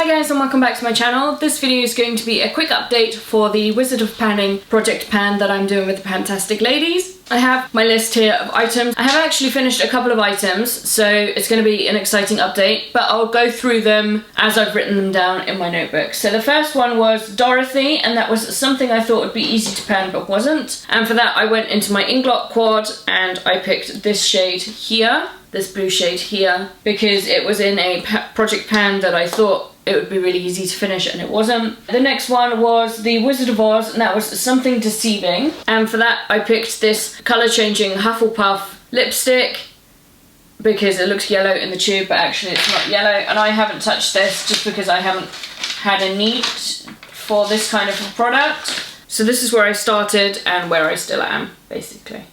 Hi guys and welcome back to my channel. This video is going to be a quick update for the Wizard of Panning project pan that I'm doing with the Pantastic Ladies. I have my list here of items. I have actually finished a couple of items, so it's going to be an exciting update, but I'll go through them as I've written them down in my notebook. So the first one was Dorothy, and that was something I thought would be easy to pan but wasn't. And for that I went into my Inglot quad and I picked this shade here, this blue shade here, because it was in a project pan that I thought it would be really easy to finish, and it wasn't. The next one was the Wizard of Oz, and that was Something Deceiving. And for that I picked this colour changing Hufflepuff lipstick because it looks yellow in the tube, but actually it's not yellow. And I haven't touched this just because I haven't had a need for this kind of a product. So this is where I started and where I still am, basically.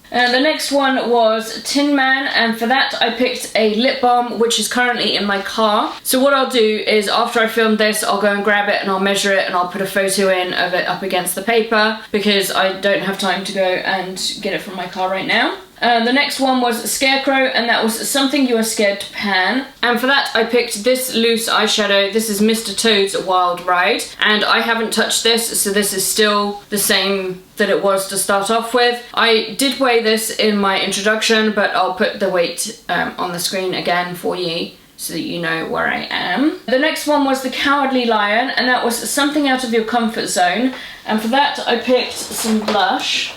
The next one was Tin Man, and for that I picked a lip balm which is currently in my car. So what I'll do is after I film this I'll go and grab it and I'll measure it and I'll put a photo in of it up against the paper because I don't have time to go and get it from my car right now. The next one was Scarecrow, and that was Something You Are Scared to Pan. And for that I picked this loose eyeshadow. This is Mr. Toad's Wild Ride, and I haven't touched this, so this is still the same that it was to start off with. I did weigh this in my introduction, but I'll put the weight on the screen again for you so that you know where I am. The next one was The Cowardly Lion, and that was Something Out of Your Comfort Zone. And for that I picked some blush.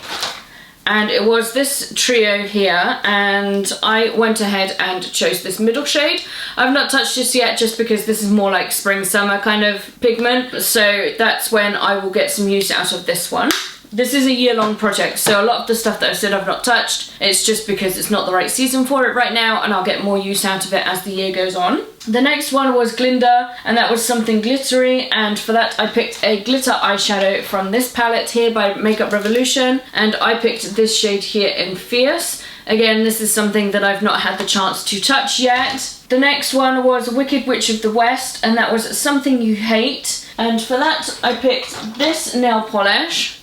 And it was this trio here, and I went ahead and chose this middle shade. I've not touched this yet just because this is more like spring summer kind of pigment, so that's when I will get some use out of this one. This is a year-long project, so a lot of the stuff that I said I've not touched, it's just because it's not the right season for it right now, and I'll get more use out of it as the year goes on. The next one was Glinda, and that was Something Glittery, and for that I picked a glitter eyeshadow from this palette here by Makeup Revolution, and I picked this shade here in Fierce. Again, this is something that I've not had the chance to touch yet. The next one was Wicked Witch of the West, and that was Something You Hate, and for that I picked this nail polish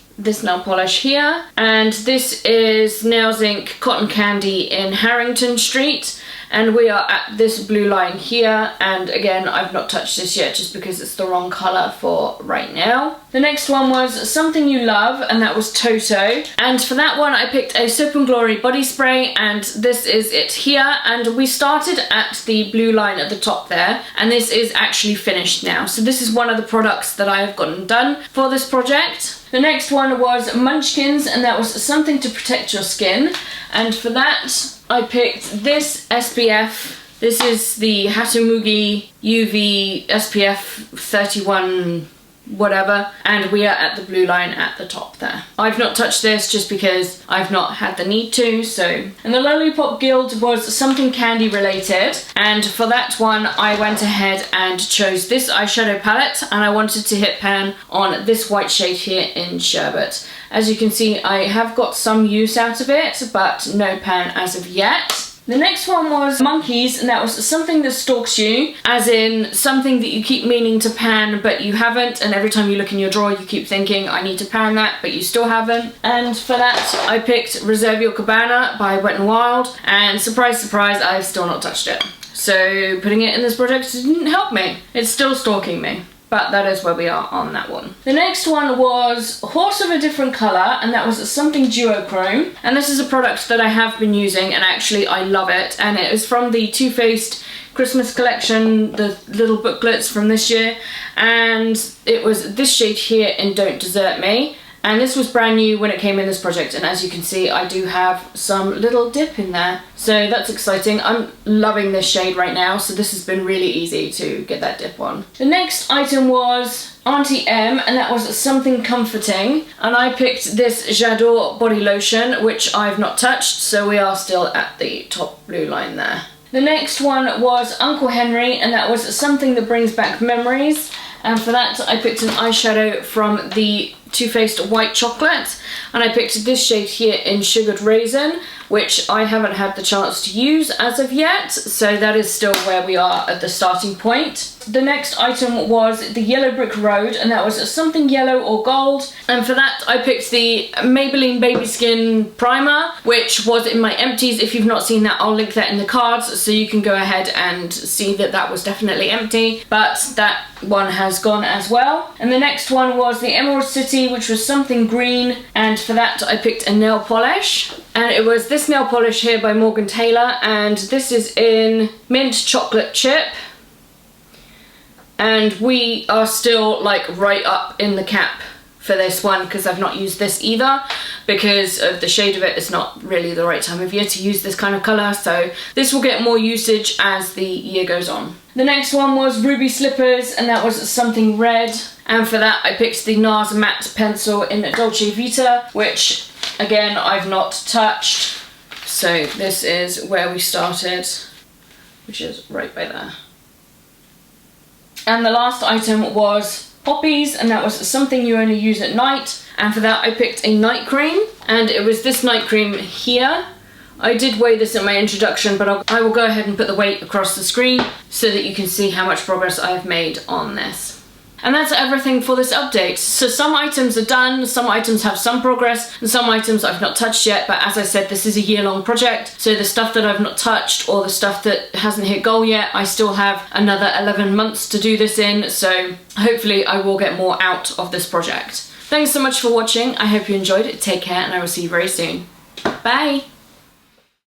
here, and this is Nails Inc Cotton Candy in Harrington Street, and we are at this blue line here, and again I've not touched this yet just because it's the wrong colour for right now. The next one was Something You Love, and that was Toto, and for that one I picked a Soap and Glory body spray, and this is it here, and we started at the blue line at the top there, and this is actually finished now. So this is one of the products that I have gotten done for this project. The next one was Munchkins, and that was Something to Protect Your Skin, and for that I picked this SPF. This is the Hatamugi UV SPF 31 whatever, and we are at the blue line at the top there. I've not touched this just because I've not had the need to, so. And the Lollipop Guild was Something Candy related, and for that one I went ahead and chose this eyeshadow palette, and I wanted to hit pan on this white shade here in Sherbet. As you can see I have got some use out of it, but no pan as of yet. The next one was Monkeys, and that was Something That Stalks You, as in something that you keep meaning to pan but you haven't, and every time you look in your drawer you keep thinking I need to pan that but you still haven't. And for that I picked Reserve Your Cabana by Wet n Wild, and surprise surprise I've still not touched it. So putting it in this project didn't help me. It's still stalking me. But that is where we are on that one. The next one was Horse of a Different Colour, and that was Something Duochrome. And this is a product that I have been using, and actually I love it. And it is from the Too Faced Christmas collection, the little booklets from this year. And it was this shade here in Don't Desert Me. And this was brand new when it came in this project, and as you can see I do have some little dip in there. So that's exciting. I'm loving this shade right now, so this has been really easy to get that dip on. The next item was Auntie M, and that was Something Comforting, and I picked this J'adore body lotion, which I've not touched, so we are still at the top blue line there. The next one was Uncle Henry, and that was Something That Brings Back Memories. And for that I picked an eyeshadow from the Too Faced White Chocolate, and I picked this shade here in Sugared Raisin, which I haven't had the chance to use as of yet, so that is still where we are at the starting point. The next item was the Yellow Brick Road, and that was something yellow or gold, and for that I picked the Maybelline Baby Skin Primer, which was in my empties. If you've not seen that, I'll link that in the cards, so you can go ahead and see that that was definitely empty, but that one has gone as well. And the next one was the Emerald City, which was something green, and for that I picked a nail polish, and it was this nail polish here by Morgan Taylor, and this is in Mint Chocolate Chip, and we are still like right up in the cap for this one because I've not used this either because of the shade of it. It's not really the right time of year to use this kind of colour, so this will get more usage as the year goes on. The next one was Ruby Slippers, and that was something red, and for that I picked the NARS Matte Pencil in Dolce Vita, which again I've not touched, so this is where we started, which is right by there. And the last item was Poppies, and that was something you only use at night, and for that I picked a night cream, and it was this night cream here. I did weigh this in my introduction, but I will go ahead and put the weight across the screen so that you can see how much progress I have made on this. And that's everything for this update. So some items are done, some items have some progress, and some items I've not touched yet, but as I said, this is a year-long project, so the stuff that I've not touched or the stuff that hasn't hit goal yet, I still have another 11 months to do this in, so hopefully I will get more out of this project. Thanks so much for watching, I hope you enjoyed it, take care, and I will see you very soon. Bye!